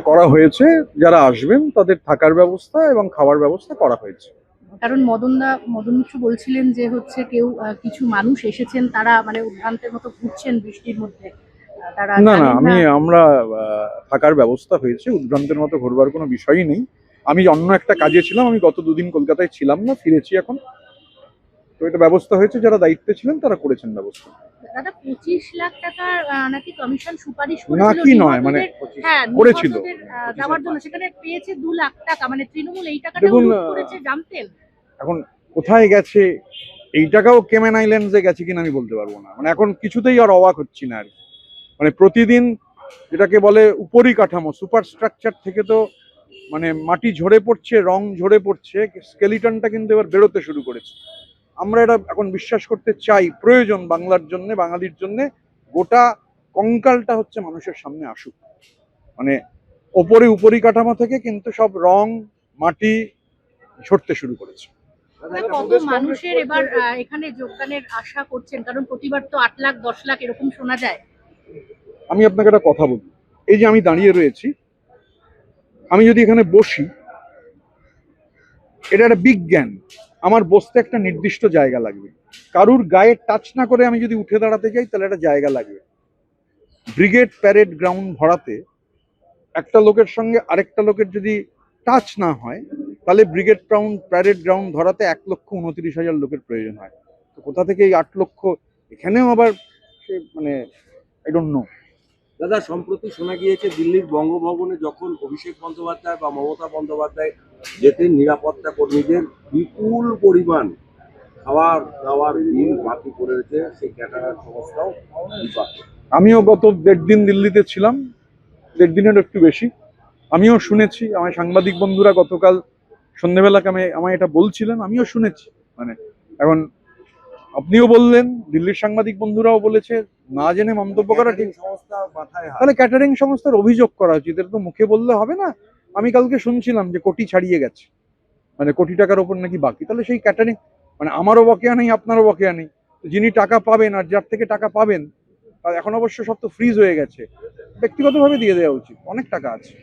করা হয়েছে, যারা আসবেন তাদের থাকার ব্যবস্থা এবং খাওয়ার ব্যবস্থা করা হয়েছে। কারণ মদন মিত্র বলছিলেন যে হচ্ছে কেউ কিছু মানুষ এসেছেন, তারা মানে উদ্ভ্রান্তের মতো ঘুরছেন বৃষ্টির মধ্যে, তারা না না, জানেন না। আমরা থাকার ব্যবস্থা হয়েছে, উদ্ভ্রান্তের মতো ঘোরবার কোনো বিষয়ই নেই। আমি অন্য একটা কাজে ছিলাম, আমি গত দুদিন কলকাতায় ছিলাম না, ফিরেছি এখন। তো এটা ব্যবস্থা হয়েছে, যারা দায়িত্বে ছিলেন তারা করেছেন ব্যবস্থা। দাদা 25 লাখ টাকার নাকি কমিশন সুপারিশ না করেছিল কি নয়, মানে হ্যাঁ করেছিল। নিহতদের যাওয়ার জন্য, সেখানে পেয়েছে 2 লাখ টাকা, মানে তৃণমূল এই টাকাটা দেখুন, লুট করেছে, জানতেন? এখন কোথায় গেছে এই টাকাও, কেমেন আইল্যান্ডসে গেছে কিনা আমি বলতে পারবো না। মানে এখন কিছুতেই আর অবাক হচ্ছি না আর কি। মানে প্রতিদিন যেটাকে বলে উপরিকাঠামো, সুপার স্ট্রাকচার থেকে তো মানে মাটি ঝরে পড়ছে, রং ঝরে পড়ছে, স্কেলিটনটা কিন্তু এবার বেরোতে শুরু করেছে। আমরা এটা এখন বিশ্বাস করতে চাই, প্রয়োজন বাংলার জন্য, বাঙালির জন্য গোটা কঙ্কালটা হচ্ছে মানুষের সামনে আসুক। মানে ওপরে উপরিকাঠামো থেকে কিন্তু সব রং মাটি ঝরতে শুরু করেছে। কত মানুষের এবার এখানে যোগদানের আশা করছেন? কারণ প্রতিবার তো 8 লাখ 10 লাখ এরকম শোনা যায়। আমি আপনাকে একটা কথা বলি, এই যে আমি দাঁড়িয়ে রয়েছি, আমি যদি এখানে বসি, এটা একটা বিজ্ঞান। আমার বসতে একটা নির্দিষ্ট জায়গা লাগবে, কারুর গায়ে টাচ না করে আমি যদি উঠে দাঁড়াতে যাই তাহলে একটা জায়গা লাগবে। ব্রিগেড প্যারেড গ্রাউন্ড ভরাতে একটা লোকের সঙ্গে আরেকটা লোকের যদি টাচ না হয়, তাহলে ব্রিগেড প্যারেড গ্রাউন্ড ধরাতে 1,29,000 লোকের প্রয়োজন হয়। তো কোথা থেকে এই 8 লক্ষ এখানেও আবার মানে আই ডোন্ট নো। দাদা, সম্প্রতি শোনা গিয়েছে দিল্লির বঙ্গভবনে যখন অভিষেক বন্দ্যোপাধ্যায় বা মমতা বন্দ্যোপাধ্যায় যেতেন, নিরাপত্তা কর্মীদের বিপুল পরিমাণ খাবার দাবার বিল বাকি করে রয়েছে, সেই ক্যাটারার সংস্থাও বিপাকে। আমিও গত 1.5 দিন দিল্লিতে ছিলাম, 1.5 দিনের একটু বেশি। আমিও শুনেছি, আমার সাংবাদিক বন্ধুরা গতকাল সন্ধ্যেবেলাকে আমায় এটা বলছিলেন, আমিও শুনেছি। মানে এখন আপনিও বললেন, দিল্লির সাংবাদিক বন্ধুরাও বলেছে, না জেনে মন্তব্য করা ঠিক। সংস্থা মাথায় হাত। তাহলে ক্যাটারিং সংস্থার অভিযোগ করা উচিত, এটা তো মুখে বললে হবে না। আমি কালকে শুনছিলাম যে কোটি ছাড়িয়ে গেছে, মানে কোটি টাকার ওপর নাকি বাকি। তাহলে সেই ক্যাটারিং, মানে আমারও বকেয়া নেই, আপনারও বকেয়া নেই, যিনি টাকা পাবেন আর যার থেকে টাকা পাবেন, আর এখন অবশ্য সব তো ফ্রিজ হয়ে গেছে, ব্যক্তিগতভাবে দিয়ে দেওয়া উচিত, অনেক টাকা আছে।